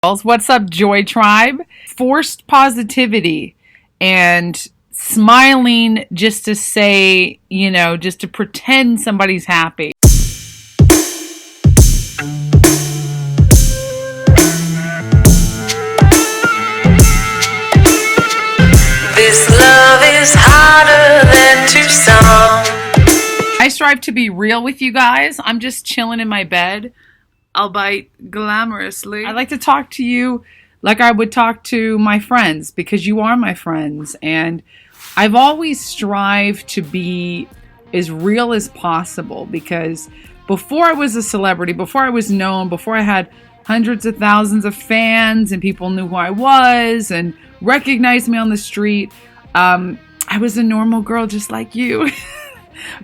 What's up, Joy Tribe? Forced positivity and smiling just to say, just to pretend somebody's happy. This love is harder than Tucson. I strive to be real with you guys. I'm just chilling in my bed, albeit glamorously. I like to talk to you like I would talk to my friends because you are my friends. And I've always strived to be as real as possible because before I was a celebrity, before I was known, before I had hundreds of thousands of fans and people knew who I was and recognized me on the street, I was a normal girl just like you.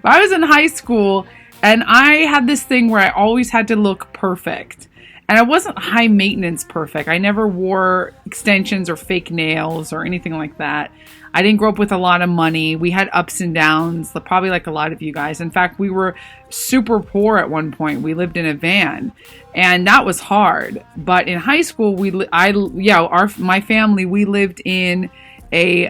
I was in high school and I had this thing where I always had to look perfect. And I wasn't high maintenance perfect. I never wore extensions or fake nails or anything like that. I didn't grow up with a lot of money. We had ups and downs, probably like a lot of you guys. In fact, we were super poor at one point. We lived in a van, and that was hard. But in high school, my family, we lived in a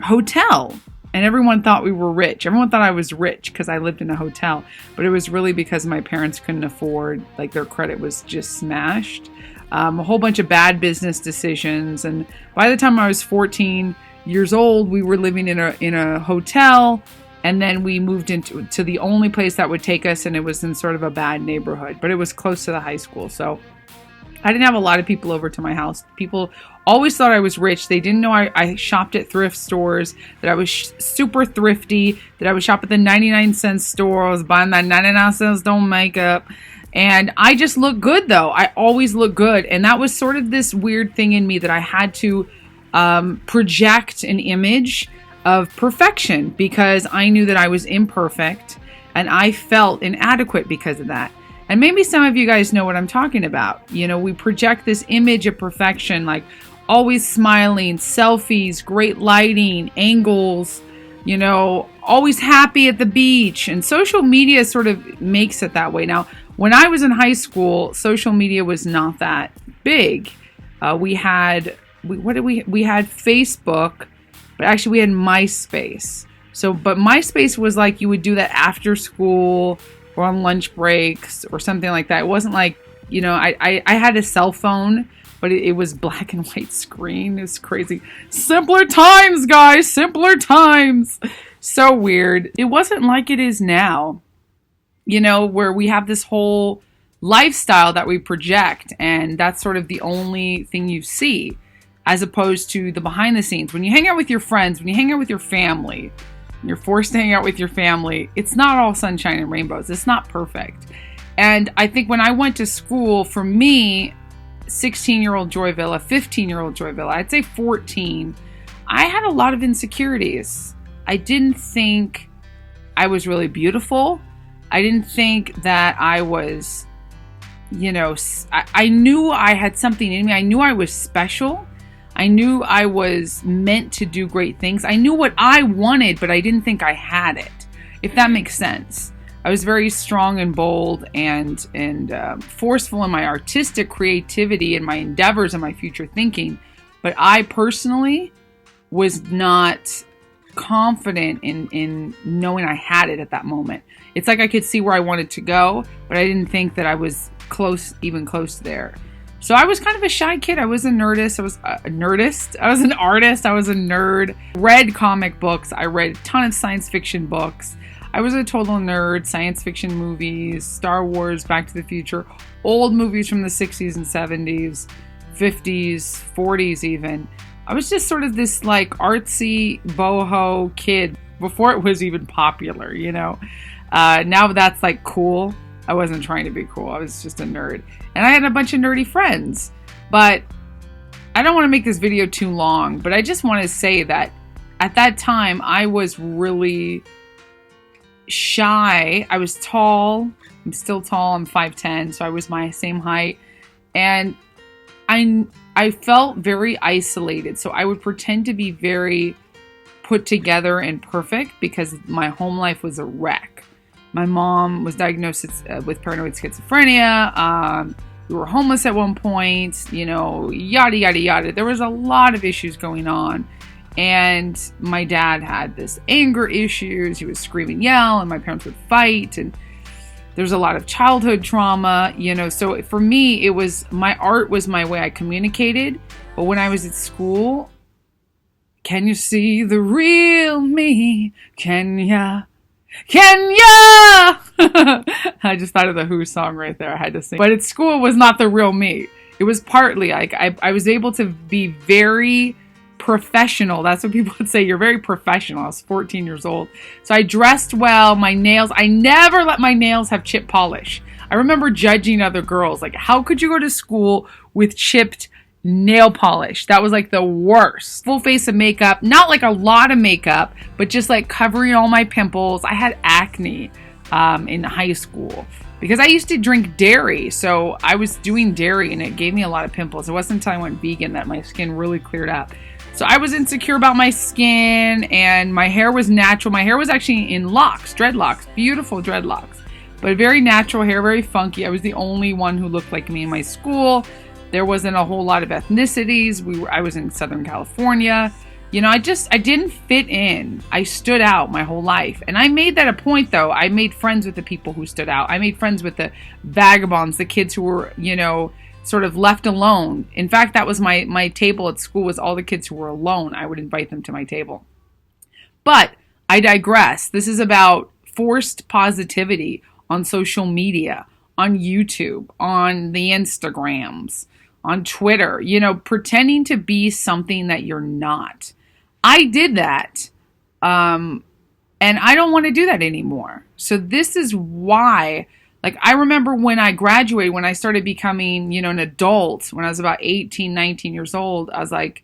hotel. And everyone thought we were rich. Everyone thought I was rich because I lived in a hotel. But it was really because my parents couldn't afford, their credit was just smashed. A whole bunch of bad business decisions. And by the time I was 14 years old, we were living in a hotel. And then we moved to the only place that would take us. And it was in sort of a bad neighborhood. But it was close to the high school. So I didn't have a lot of people over to my house. People always thought I was rich. They didn't know I shopped at thrift stores, that I was super thrifty, that I would shop at the 99-cent store. I was buying that 99-cent stone makeup. And I just looked good, though. I always looked good. And that was sort of this weird thing in me that I had to project an image of perfection because I knew that I was imperfect and I felt inadequate because of that. And maybe some of you guys know what I'm talking about. We project this image of perfection, like always smiling, selfies, great lighting, angles, always happy at the beach. And social media sort of makes it that way. Now, when I was in high school, social media was not that big. We had Facebook, but actually we had MySpace. But MySpace was like you would do that after school or on lunch breaks or something like that. It wasn't like, I had a cell phone, but it was black and white screen. It was crazy. Simpler times, guys, simpler times. So weird. It wasn't like it is now, where we have this whole lifestyle that we project, and that's sort of the only thing you see, as opposed to the behind the scenes. When you hang out with your friends, when you hang out with your family, you're forced to hang out with your family, it's not all sunshine and rainbows. It's not perfect. And I think when I went to school, for me, 16-year-old Joyville, 15-year-old Joyville, I'd say 14, I had a lot of insecurities. I didn't think I was really beautiful. I didn't think that I was, I knew I had something in me. I knew I was special. I knew I was meant to do great things. I knew what I wanted, but I didn't think I had it, if that makes sense. I was very strong and bold and forceful in my artistic creativity and my endeavors and my future thinking. But I personally was not confident in knowing I had it at that moment. It's like I could see where I wanted to go, but I didn't think that I was even close there. So I was kind of a shy kid. I was a nerdist. I was an artist. I was a nerd. Read comic books. I read a ton of science fiction books. I was a total nerd. Science fiction movies, Star Wars, Back to the Future, old movies from the 60s and 70s, 50s, 40s even. I was just sort of this artsy boho kid before it was even popular, Now that's cool. I wasn't trying to be cool. I was just a nerd. And I had a bunch of nerdy friends. But I don't want to make this video too long, but I just want to say that at that time, I was really shy. I was tall. I'm still tall. I'm 5'10", so I was my same height. And I felt very isolated. So I would pretend to be very put together and perfect because my home life was a wreck. My mom was diagnosed with paranoid schizophrenia. We were homeless at one point, you know, yada, yada, yada. There was a lot of issues going on. And my dad had this anger issues. He would scream and yell, and my parents would fight. And there's a lot of childhood trauma, you know. So for me, it was, my art was my way I communicated. But when I was at school, can you see the real me? Can ya? Can ya? I just thought of the Who song right there. I had to sing. But at school, it was not the real me. It was partly like I was able to be very professional. That's what people would say. You're very professional. I was 14 years old. So I dressed well. My nails, I never let my nails have chip polish. I remember judging other girls. Like, how could you go to school with chipped nail polish? That was like the worst. Full face of makeup. Not like a lot of makeup, but just like covering all my pimples. I had acne in high school because I used to drink dairy. So I was doing dairy and it gave me a lot of pimples. It wasn't until I went vegan that my skin really cleared up. So I was insecure about my skin, and my hair was natural. My hair was actually in locks, dreadlocks, beautiful dreadlocks, but very natural hair, very funky. I was the only one who looked like me in my school. There wasn't a whole lot of ethnicities. I was in Southern California. You know, I didn't fit in. I stood out my whole life. And I made that a point, though. I made friends with the people who stood out. I made friends with the vagabonds, the kids who were, you know, sort of left alone. In fact, that was my table at school, was all the kids who were alone. I would invite them to my table. But I digress. This is about forced positivity on social media, on YouTube, on the Instagrams, on Twitter, you know, pretending to be something that you're not. I did that. And I don't want to do that anymore. So this is why, like, I remember when I graduated, when I started becoming, you know, an adult, when I was about 18, 19 years old, I was like,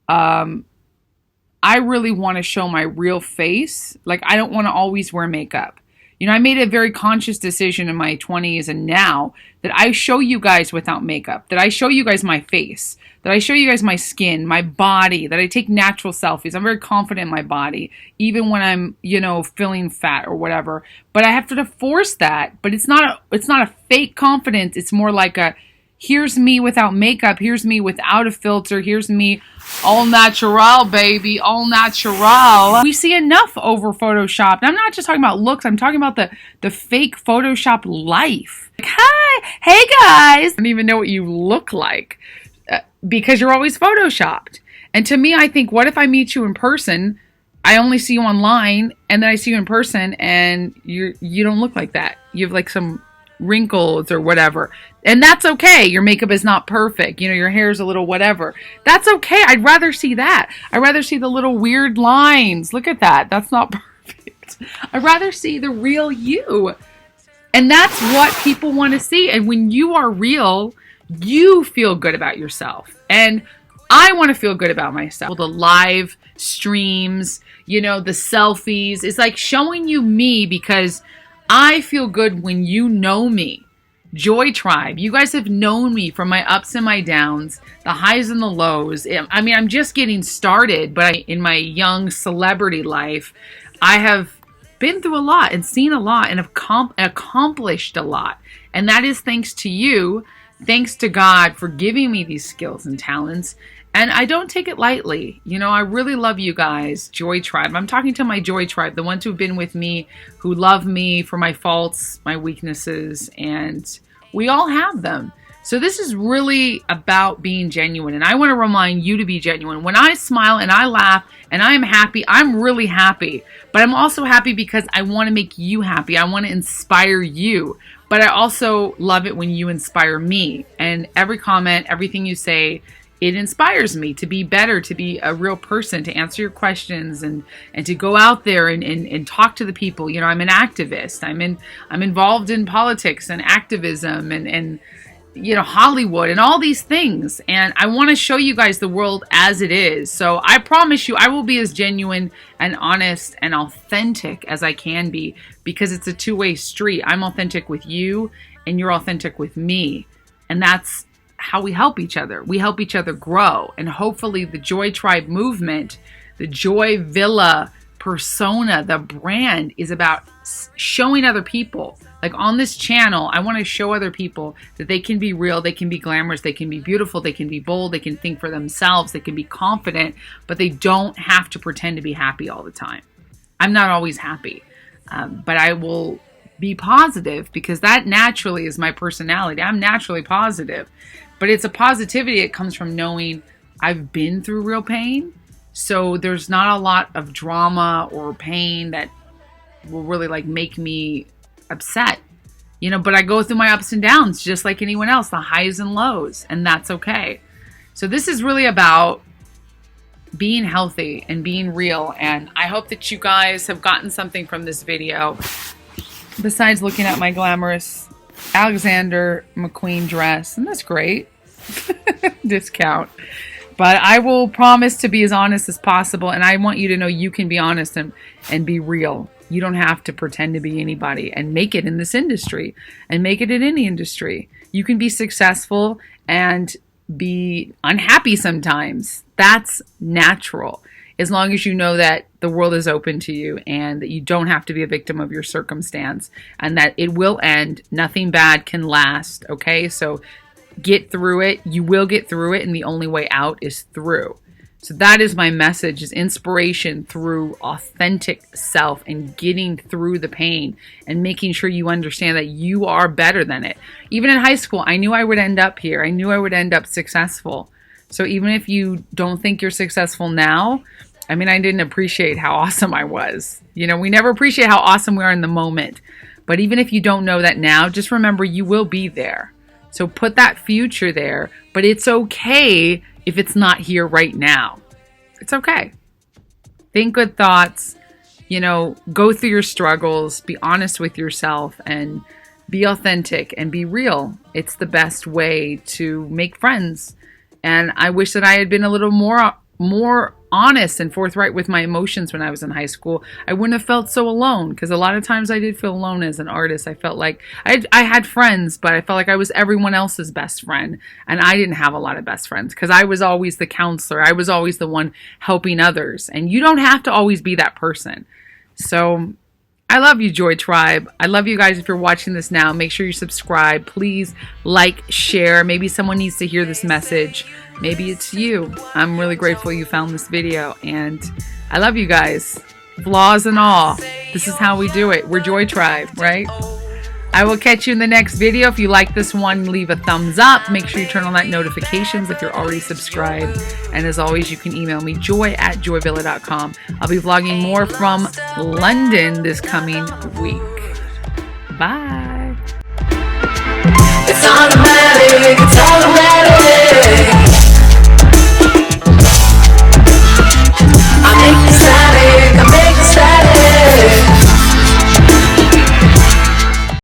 I really want to show my real face. Like, I don't want to always wear makeup. You know, I made a very conscious decision in my 20s and now that I show you guys without makeup, that I show you guys my face, that I show you guys my skin, my body, that I take natural selfies. I'm very confident in my body, even when I'm, you know, feeling fat or whatever. But I have to force that. But it's not a fake confidence. It's more like a, here's me without makeup. Here's me without a filter. Here's me all natural, baby. All natural. We see enough over Photoshopped. I'm not just talking about looks. I'm talking about the fake Photoshop life. Like, hi. Hey, guys. I don't even know what you look like because you're always Photoshopped. And to me, I think, what if I meet you in person? I only see you online and then I see you in person and you don't look like that. You have like some wrinkles or whatever. And that's okay. Your makeup is not perfect. You know, your hair is a little whatever. That's okay. I'd rather see that. I'd rather see the little weird lines. Look at that. That's not perfect. I'd rather see the real you. And that's what people want to see. And when you are real, you feel good about yourself. And I want to feel good about myself. The live streams, you know, the selfies. It's like showing you me because I feel good when you know me. Joy Tribe, you guys have known me from my ups and my downs, the highs and the lows. I mean, I'm just getting started, but in my young celebrity life, I have been through a lot and seen a lot and have accomplished a lot. And that is thanks to you, thanks to God for giving me these skills and talents. And I don't take it lightly. You know, I really love you guys, Joy Tribe. I'm talking to my Joy Tribe, the ones who've been with me, who love me for my faults, my weaknesses, and we all have them. So this is really about being genuine. And I want to remind you to be genuine. When I smile and I laugh and I am happy, I'm really happy. But I'm also happy because I want to make you happy. I want to inspire you. But I also love it when you inspire me. And every comment, everything you say, it inspires me to be better, to be a real person, to answer your questions and to go out there and talk to the people. You know, I'm an activist. I'm involved in politics and activism and you know, Hollywood and all these things. And I want to show you guys the world as it is. So I promise you, I will be as genuine and honest and authentic as I can be because it's a two-way street. I'm authentic with you and you're authentic with me. And that's how we help each other. We help each other grow. And hopefully the Joy Tribe movement, the Joy Villa persona, the brand is about showing other people. Like on this channel, I want to show other people that they can be real, they can be glamorous, they can be beautiful, they can be bold, they can think for themselves, they can be confident, but they don't have to pretend to be happy all the time. I'm not always happy, but I will be positive because that naturally is my personality. I'm naturally positive, but it's a positivity that comes from knowing I've been through real pain. So there's not a lot of drama or pain that will really like make me upset, you know, but I go through my ups and downs just like anyone else, the highs and lows, and that's okay. So this is really about being healthy and being real. And I hope that you guys have gotten something from this video besides looking at my glamorous Alexander McQueen dress. And that's great. Discount. But I will promise to be as honest as possible. And I want you to know you can be honest and be real. You don't have to pretend to be anybody and make it in this industry and make it in any industry. You can be successful and be unhappy sometimes. That's natural. As long as you know that the world is open to you and that you don't have to be a victim of your circumstance and that it will end. Nothing bad can last. Okay, so get through it. You will get through it, and the only way out is through. So that is my message, is inspiration through authentic self and getting through the pain and making sure you understand that you are better than it. Even in high school, I knew I would end up here. I knew I would end up successful. So even if you don't think you're successful now, I mean, I didn't appreciate how awesome I was. You know, we never appreciate how awesome we are in the moment. But even if you don't know that now, just remember you will be there. So put that future there, but it's okay if it's not here right now. It's okay. Think good thoughts, you know, go through your struggles, be honest with yourself, and be authentic and be real. It's the best way to make friends. And I wish that I had been a little more honest and forthright with my emotions when I was in high school. I wouldn't have felt so alone, because a lot of times I did feel alone as an artist. I felt like I had friends, but I felt like I was everyone else's best friend, and I didn't have a lot of best friends because I was always the counselor. I was always the one helping others, and you don't have to always be that person. So I love you, Joy Tribe. I love you guys. If you're watching this now, make sure you subscribe. Please like, share. Maybe someone needs to hear this message. Maybe it's you. I'm really grateful you found this video, and I love you guys. Flaws and all. This is how we do it. We're Joy Tribe, right? I will catch you in the next video. If you like this one, leave a thumbs up. Make sure you turn on that notifications if you're already subscribed. And as always, you can email me, joy@joyvilla.com. I'll be vlogging more from London this coming week. Bye. It's automatic, it's automatic.